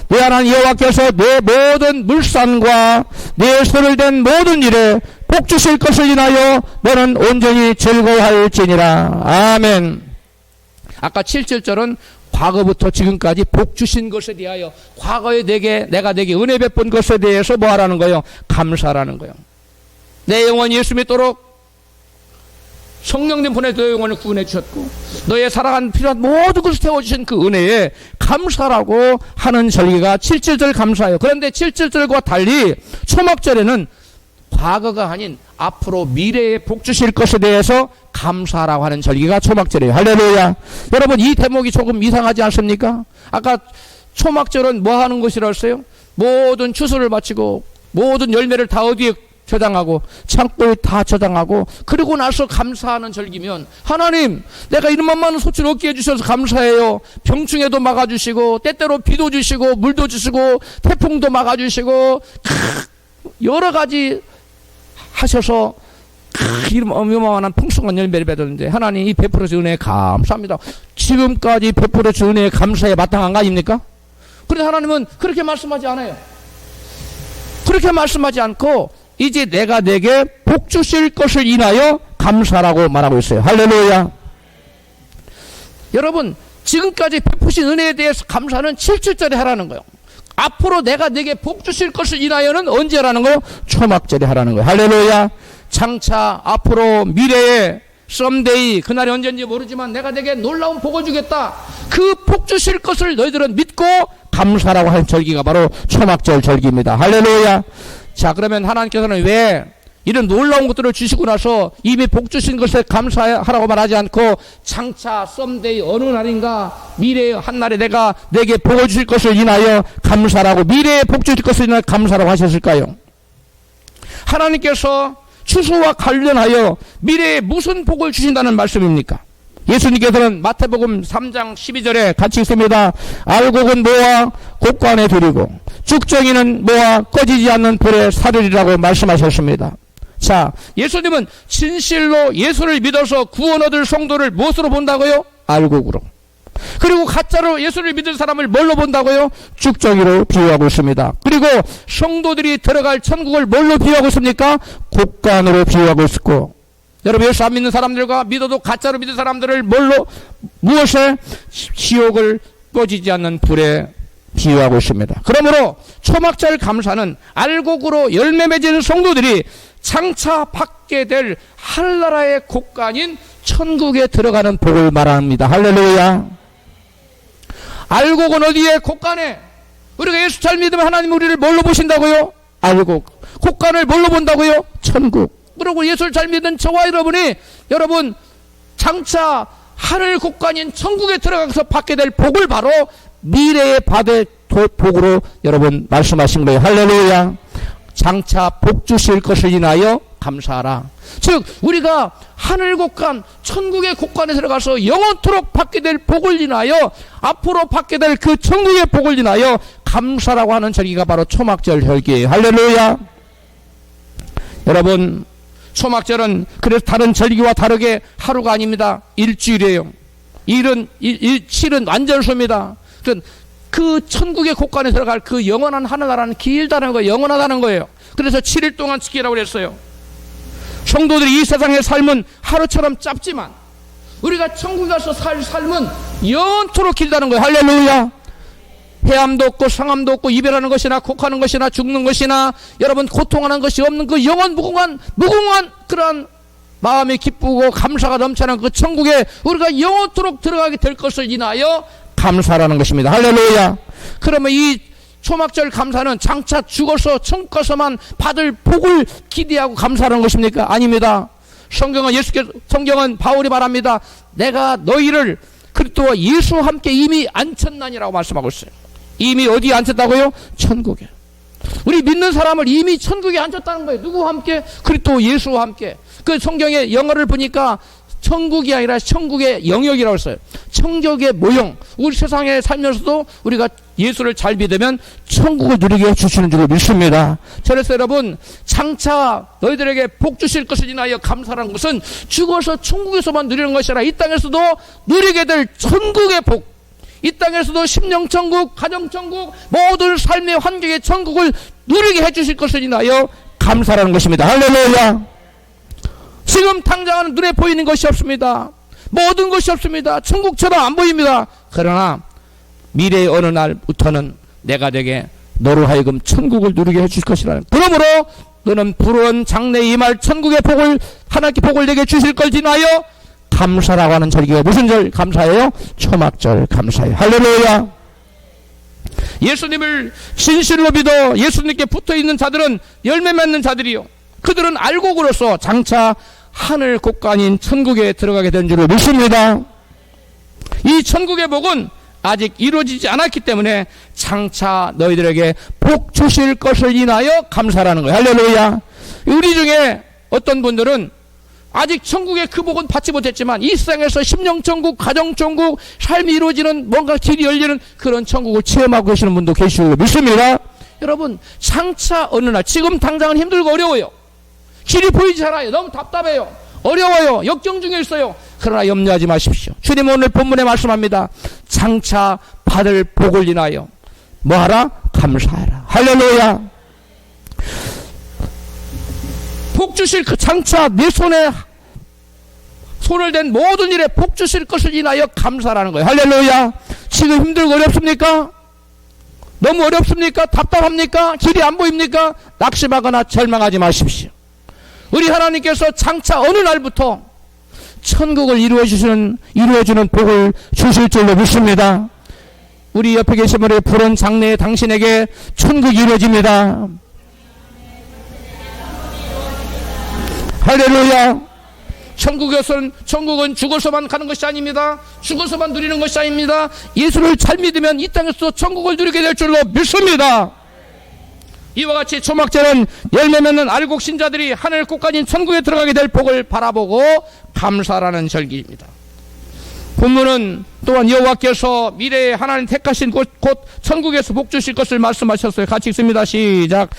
내 하나님 여호와께서 내 모든 물산과 내 손을 댄 모든 일에 복 주실 것을 인하여 너는 온전히 즐거워할지니라. 아멘. 아까 7절은 과거부터 지금까지 복 주신 것에 대하여 과거에 내가 내게 은혜 베푼 것에 대해서 뭐 하라는 거예요? 감사라는 거예요. 내 영혼이 예수 믿도록 성령님 보내 너의 영혼을 구원해 주셨고 너의 살아간 필요한 모든 것을 태워주신 그 은혜에 감사라고 하는 절기가 7.7절 감사예요. 그런데 7.7절과 달리 초막절에는 과거가 아닌 앞으로 미래에 복 주실 것에 대해서 감사라고 하는 절기가 초막절이에요. 할렐루야. 여러분, 이 대목이 조금 이상하지 않습니까? 아까 초막절은 뭐 하는 것이라서요? 모든 추수를 마치고 모든 열매를 다 어디에 저장하고 창고에 다 저장하고 그러고 나서 감사하는 절기면 하나님 내가 이런 많은 소출 얻게 해주셔서 감사해요. 병충해도 막아주시고 때때로 비도 주시고 물도 주시고 태풍도 막아주시고 여러 가지 하셔서 이런 어마어마한 풍성한 열매를 맺었는데 하나님 이 베풀어 주신 은혜에 감사합니다. 지금까지 베풀어 주신 은혜에 감사에 마땅한 거 아닙니까? 그런데 하나님은 그렇게 말씀하지 않아요. 그렇게 말씀하지 않고 이제 내가 내게 복 주실 것을 인하여 감사라고 말하고 있어요. 할렐루야. 여러분, 지금까지 베푸신 은혜에 대해서 감사는 7.7절에 하라는 거예요. 앞으로 내가 내게 복 주실 것을 인하여는 언제 하라는 거예요? 초막절에 하라는 거예요. 할렐루야. 장차 앞으로 미래에 썸데이 그날이 언제인지 모르지만 내가 내게 놀라운 복을 주겠다. 그 복 주실 것을 너희들은 믿고 감사라고 하는 절기가 바로 초막절 절기입니다. 할렐루야. 자, 그러면 하나님께서는 왜 이런 놀라운 것들을 주시고 나서 이미 복 주신 것에 감사하라고 말하지 않고 장차 썸데이 어느 날인가 미래의 한날에 내가 내게 복을 주실 것을 인하여 감사라고 미래에 복 주실 것을 인하여 감사라고 하셨을까요? 하나님께서 추수와 관련하여 미래에 무슨 복을 주신다는 말씀입니까? 예수님께서는 마태복음 3장 12절에 같이 있습니다. 알곡은 모아 곡간에 두리고 쭉정이는 모아 꺼지지 않는 불에 사르리라고 말씀하셨습니다. 자, 예수님은 진실로 예수를 믿어서 구원 얻을 성도를 무엇으로 본다고요? 알곡으로. 그리고 가짜로 예수를 믿을 사람을 뭘로 본다고요? 쭉정이로 비유하고 있습니다. 그리고 성도들이 들어갈 천국을 뭘로 비유하고 있습니까? 곡간으로 비유하고 있고, 여러분 예수 안 믿는 사람들과 믿어도 가짜로 믿는 사람들을 뭘로, 무엇에? 지옥을 꺼지지 않는 불에 비유하고 있습니다. 그러므로 초막절 감사는 알곡으로 열매 맺은 성도들이 장차 받게 될 하늘나라의 곡간인 천국에 들어가는 복을 말합니다. 할렐루야. 알곡은 어디에? 곡간에. 우리가 예수 잘 믿으면 하나님 우리를 뭘로 보신다고요? 알곡. 곡간을 뭘로 본다고요? 천국. 그리고 예수를 잘 믿는 저와 여러분이 여러분 장차 하늘 곡간인 천국에 들어가서 받게 될 복을 바로 미래에 받을 복으로 여러분 말씀하신 거예요. 할렐루야. 장차 복 주실 것을 인하여 감사하라. 즉 우리가 하늘 곡간 천국의 곡간에 들어가서 영원토록 받게 될 복을 인하여 앞으로 받게 될 그 천국의 복을 인하여 감사라고 하는 절기가 바로 초막절 절기예요. 할렐루야. 여러분 초막절은 그래서 다른 절기와 다르게 하루가 아닙니다. 일주일이에요. 7은 완전수입니다. 그 천국의 곡간에 들어갈 그 영원한 하늘나라는 길다는 거예요. 영원하다는 거예요. 그래서 7일 동안 지키라고 그랬어요. 성도들이 이 세상의 삶은 하루처럼 짧지만 우리가 천국에 가서 살 삶은 영원토록 길다는 거예요. 할렐루야. 해함도 없고 상함도 없고 이별하는 것이나 곡하는 것이나 죽는 것이나 여러분 고통하는 것이 없는 그 영원 무궁한 그러한 마음이 기쁘고 감사가 넘쳐나는 그 천국에 우리가 영원토록 들어가게 될 것을 인하여 감사라는 것입니다. 할렐루야. 그러면 이 초막절 감사는 장차 죽어서 천국 가서만 받을 복을 기대하고 감사하는 것입니까? 아닙니다. 성경은 바울이 말합니다. 내가 너희를 그리스도와 예수와 함께 이미 앉혔나니라고 말씀하고 있어요. 이미 어디에 앉혔다고요? 천국에. 우리 믿는 사람을 이미 천국에 앉혔다는 거예요. 누구와 함께? 그리스도 예수와 함께. 그 성경의 영어를 보니까 천국이 아니라 천국의 영역이라고 했어요. 천국의 모형. 우리 세상에 살면서도 우리가 예수를 잘 믿으면 천국을 누리게 해주시는 줄 믿습니다. 그래서 여러분, 장차 너희들에게 복 주실 것을 인하여 감사하는 것은 죽어서 천국에서만 누리는 것이 아니라 이 땅에서도 누리게 될 천국의 복, 이 땅에서도 심령천국, 가정천국, 모든 삶의 환경의 천국을 누리게 해주실 것을 인하여 감사하는 것입니다. 할렐루야. 지금 당장은 눈에 보이는 것이 없습니다. 모든 것이 없습니다. 천국처럼 안 보입니다. 그러나 미래의 어느 날부터는 내가 되게 너로 하여금 천국을 누리게 해줄 것이라. 그러므로 너는 부러운 장래에 임할 천국의 복을, 하나님께 복을 내게 주실 걸 인하여 감사라고 하는 절기가 무슨 절 감사예요? 초막절 감사예요. 할렐루야. 예수님을 진실로 믿어 예수님께 붙어있는 자들은 열매 맺는 자들이요, 그들은 알곡으로서 장차 하늘 곳간인 천국에 들어가게 된 줄을 믿습니다. 이 천국의 복은 아직 이루어지지 않았기 때문에 장차 너희들에게 복 주실 것을 인하여 감사라는 거예요. 할렐루야. 우리 중에 어떤 분들은 아직 천국의 그 복은 받지 못했지만 이 세상에서 심령천국, 가정천국, 삶이 이루어지는 뭔가 길이 열리는 그런 천국을 체험하고 계시는 분도 계시고 믿습니다. 여러분, 장차 어느 날, 지금 당장은 힘들고 어려워요. 길이 보이지 않아요. 너무 답답해요. 어려워요. 역경 중에 있어요. 그러나 염려하지 마십시오. 주님 오늘 본문에 말씀합니다. 장차 받을 복을 인하여 뭐하라? 감사하라. 할렐루야. 복 주실 그 장차 내 손에 손을 댄 모든 일에 복 주실 것을 인하여 감사라는 거예요. 할렐루야. 지금 힘들고 어렵습니까? 너무 어렵습니까? 답답합니까? 길이 안 보입니까? 낙심하거나 절망하지 마십시오. 우리 하나님께서 장차 어느 날부터 천국을 이루어주는 복을 주실 줄로 믿습니다. 우리 옆에 계신 분의 부른 장래에 당신에게 천국이 이루어집니다. 할렐루야. 천국은 죽어서만 가는 것이 아닙니다. 죽어서만 누리는 것이 아닙니다. 예수를 잘 믿으면 이 땅에서 천국을 누리게 될 줄로 믿습니다. 이와 같이 초막절은 열매 맺는 알곡 신자들이 하늘 곳간인 천국에 들어가게 될 복을 바라보고 감사라는 절기입니다. 본문은 또한 여호와께서 미래에 하나님 택하신 곧 천국에서 복 주실 것을 말씀하셨어요. 같이 읽습니다. 시작.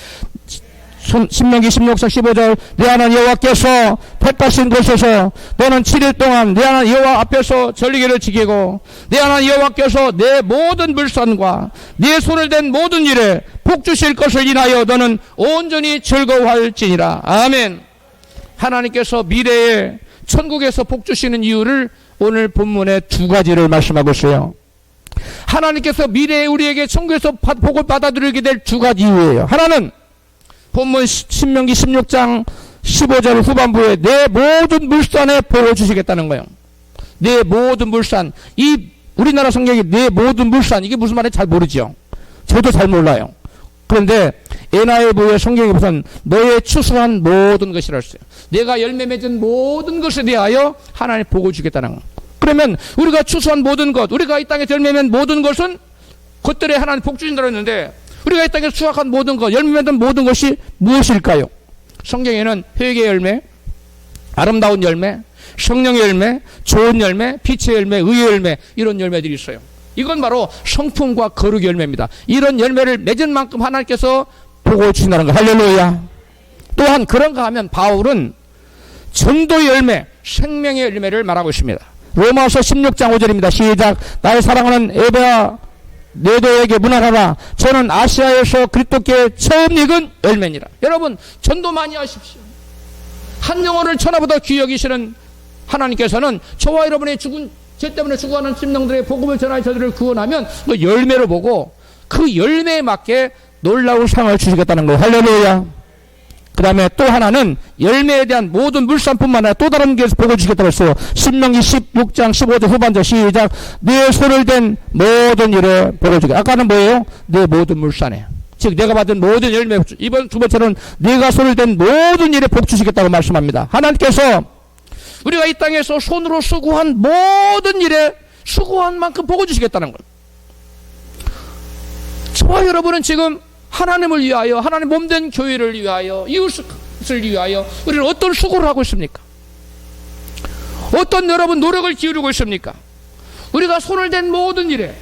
신명기 16장 15절. 내 하나님 여호와께서 택하신 곳에서 너는 7일 동안 내 하나님 여호와 앞에서 절기를 지키고 내 하나님 여호와께서 내 모든 물산과 네 손을 댄 모든 일에 복 주실 것을 인하여 너는 온전히 즐거워할지니라. 아멘. 하나님께서 미래에 천국에서 복 주시는 이유를 오늘 본문에 두 가지를 말씀하고 있어요. 하나님께서 미래에 우리에게 천국에서 복을 받아들이게 될 두 가지 이유예요. 하나는 본문 신명기 16장 15절 후반부에 내 모든 물산에 복을 주시겠다는 거예요. 내 모든 물산. 이 우리나라 성경이 내 모든 물산, 이게 무슨 말인지 잘 모르죠. 저도 잘 몰라요. 그런데 NIV의 성경에 보면 너의 추수한 모든 것이라 했어요. 내가 열매 맺은 모든 것에 대하여 하나님 복을 주겠다는 거예요. 그러면 우리가 추수한 모든 것, 우리가 이 땅에 열매 맺은 모든 것은 그것들에 하나님 복 주신다고 했는데 우리가 이 땅에서 수확한 모든 것, 열매 맺은 모든 것이 무엇일까요? 성경에는 회개의 열매, 아름다운 열매, 성령의 열매, 좋은 열매, 빛의 열매, 의의 열매, 이런 열매들이 있어요. 이건 바로 성품과 거룩의 열매입니다. 이런 열매를 맺은 만큼 하나님께서 복을 주신다는 거. 할렐루야. 또한 그런가 하면 바울은 전도의 열매, 생명의 열매를 말하고 있습니다. 로마서 16장 5절입니다. 시작. 나의 사랑하는 에베아 네도에게 문안하라. 저는 아시아에서 그리스도께 처음 익은 열매니라. 여러분, 전도 많이 하십시오. 한 영혼을 천하보다 귀히 여기시는 하나님께서는 저와 여러분의 죽은 죄 때문에 죽어가는 심령들의 복음을 전하여 저들을 구원하면 그 열매로 보고 그 열매에 맞게 놀라운 상을 주시겠다는 거예요. 할렐루야. 그 다음에 또 하나는 열매에 대한 모든 물산뿐만 아니라 또 다른 게서 복을 주시겠다고 했어요. 신명기 16장 15절 후반절 시작. 내 손을 댄 모든 일에 복을 주겠다. 아까는 뭐예요? 내 모든 물산에. 즉 내가 받은 모든 열매. 이번 두 번째는 내가 손을 댄 모든 일에 복 주시겠다고 말씀합니다. 하나님께서 우리가 이 땅에서 손으로 수고한 모든 일에 수고한 만큼 복을 주시겠다는 거예요. 저와 여러분은 지금 하나님을 위하여, 하나님 몸된 교회를 위하여, 이웃을 위하여 우리는 어떤 수고를 하고 있습니까? 어떤 여러분 노력을 기울이고 있습니까? 우리가 손을 댄 모든 일에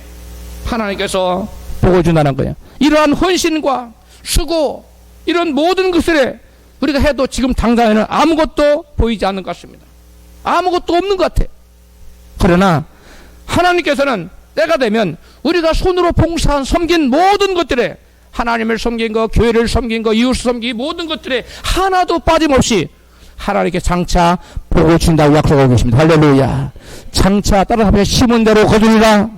하나님께서 복을 준다는 거예요. 이러한 헌신과 수고, 이런 모든 것들에 우리가 해도 지금 당장에는 아무것도 보이지 않는 것 같습니다. 아무것도 없는 것 같아요. 그러나 하나님께서는 때가 되면 우리가 손으로 봉사한 섬긴 모든 것들에, 하나님을 섬긴 거, 교회를 섬긴 거, 이웃을 섬긴 모든 것들에 하나도 빠짐없이 하나님께 장차 복을 준다고 약속하고 계십니다. 할렐루야. 장차 따라서 앞에 심은 대로 거두리라.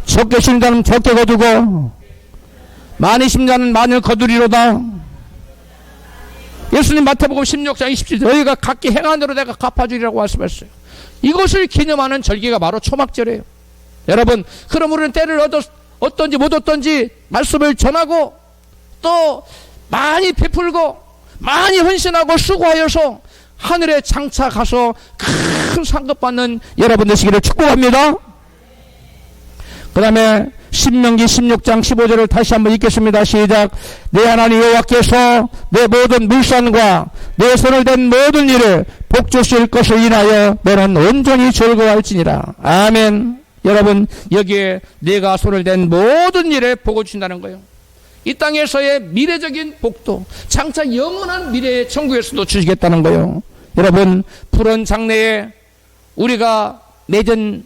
적게 심은 자는 적게 거두고 많이 심은 자는 많이 거두리로다. 예수님 마태복음 16장 27절 너희가 각기 행한 대로 내가 갚아주리라고 말씀했어요. 이것을 기념하는 절기가 바로 초막절이에요. 여러분, 그럼 우리는 때를 얻던지 못 얻던지 말씀을 전하고 또 많이 베풀고 많이 헌신하고 수고하여서 하늘에 장차 가서 큰 상급 받는 여러분 되시기를 축복합니다. 그 다음에 신명기 16장 15절을 다시 한번 읽겠습니다. 시작. 내 하나님 여호와께서 내 모든 물산과 내 손을 댄 모든 일을 복 주실 것을 인하여 너는 온전히 즐거워할지니라. 아멘. 여러분, 여기에 내가 손을 댄 모든 일에 복을 주신다는 거예요. 이 땅에서의 미래적인 복도, 장차 영원한 미래의 천국에서도 주시겠다는 거예요. 여러분, 푸른 장래에 우리가 맺은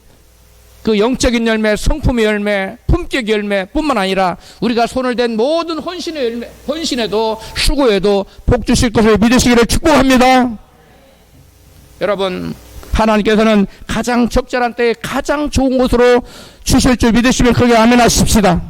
그 영적인 열매, 성품의 열매, 품격 열매 뿐만 아니라 우리가 손을 댄 모든 헌신의 열매, 헌신에도 수고에도 복 주실 것을 믿으시기를 축복합니다. 여러분, 하나님께서는 가장 적절한 때에 가장 좋은 곳으로 주실 줄 믿으시면 그게 아멘 하십시다.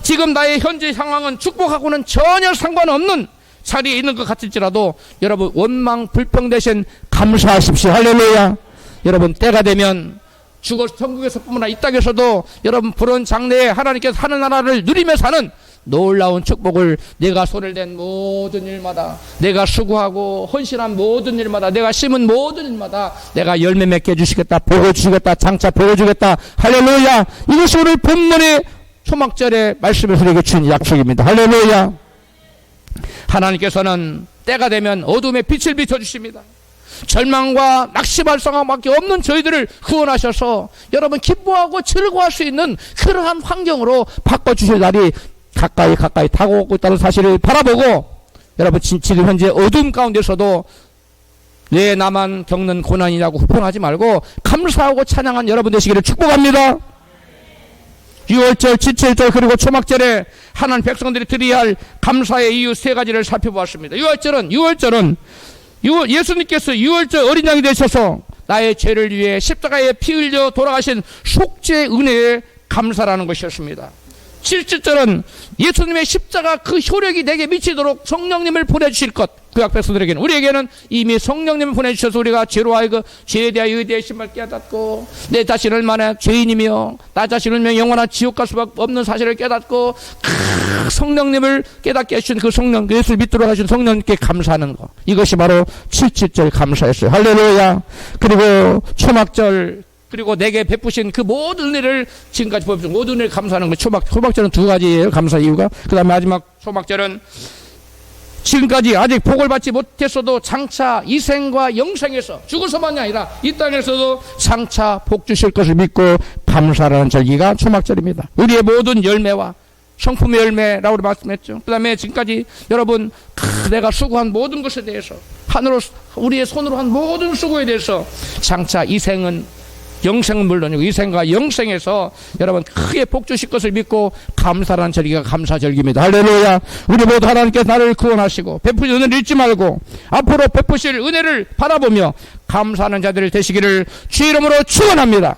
지금 나의 현재 상황은 축복하고는 전혀 상관없는 자리에 있는 것 같을지라도 여러분 원망 불평 대신 감사하십시오. 할렐루야. 여러분, 때가 되면 죽어 천국에서뿐만 아니라 이 땅에서도 여러분 푸른 장래에 하나님께서 하는 나라를 누리며 사는 놀라운 축복을, 내가 손을 댄 모든 일마다, 내가 수고하고 헌신한 모든 일마다, 내가 심은 모든 일마다 내가 열매 맺게 해주시겠다, 복을 주시겠다, 장차 복을 주겠다. 할렐루야. 이것이 오늘 본문의 초막절의 말씀에서 우리에게 주신 약속입니다. 할렐루야. 하나님께서는 때가 되면 어둠의 빛을 비춰주십니다. 절망과 낙심발상함밖에 없는 저희들을 구원하셔서 여러분 기뻐하고 즐거워할 수 있는 그러한 환경으로 바꿔주실 날이 가까이 다가오고 있다는 사실을 바라보고, 여러분 지금 현재 어둠 가운데서도 왜 나만 겪는 고난이냐고 후평하지 말고 감사하고 찬양한 여러분 되시기를 축복합니다. 6월절, 7절절 그리고 초막절에 하나님 백성들이 드려야 할 감사의 이유 세 가지를 살펴보았습니다. 6월절은 예수님께서 6월절 어린 양이 되셔서 나의 죄를 위해 십자가에 피 흘려 돌아가신 속죄의 은혜에 감사라는 것이었습니다. 7절은 예수님의 십자가 그 효력이 내게 미치도록 성령님을 보내주실 것, 그 백성들에게는, 우리에게는 이미 성령님을 보내주셔서 우리가 죄로 하여금 죄에 대하여 의대의 신발 깨닫고 내 자신을 얼마나 죄인이며 나 자신을 영원한 지옥 갈 수밖에 없는 사실을 깨닫고 성령님을 깨닫게 해주신 그 성령, 그 예수를 믿도록 하신 성령님께 감사하는 것, 이것이 바로 77절 감사였어요. 할렐루야. 그리고 초막절, 그리고 내게 베푸신 그 모든 은혜를 지금까지 보여준 모든 은혜를 감사하는 거. 초막절은 두 가지예요. 감사 이유가. 그 다음에 마지막 초막절은 지금까지 아직 복을 받지 못했어도 장차 이 생과 영생에서, 죽어서만이 아니라 이 땅에서도 장차 복 주실 것을 믿고 감사하는 절기가 초막절입니다. 우리의 모든 열매와 성품의 열매라고 말씀했죠. 그 다음에 지금까지 여러분 내가 수고한 모든 것에 대해서, 우리의 손으로 한 모든 수고에 대해서 장차 이 생은, 영생은 물론이고 이 생과 영생에서 여러분 크게 복 주실 것을 믿고 감사라는 절기가 감사절기입니다. 할렐루야. 우리 모두 하나님께서 나를 구원하시고 베푸신 은혜를 잊지 말고 앞으로 베푸실 은혜를 바라보며 감사하는 자들 되시기를 주 이름으로 축원합니다.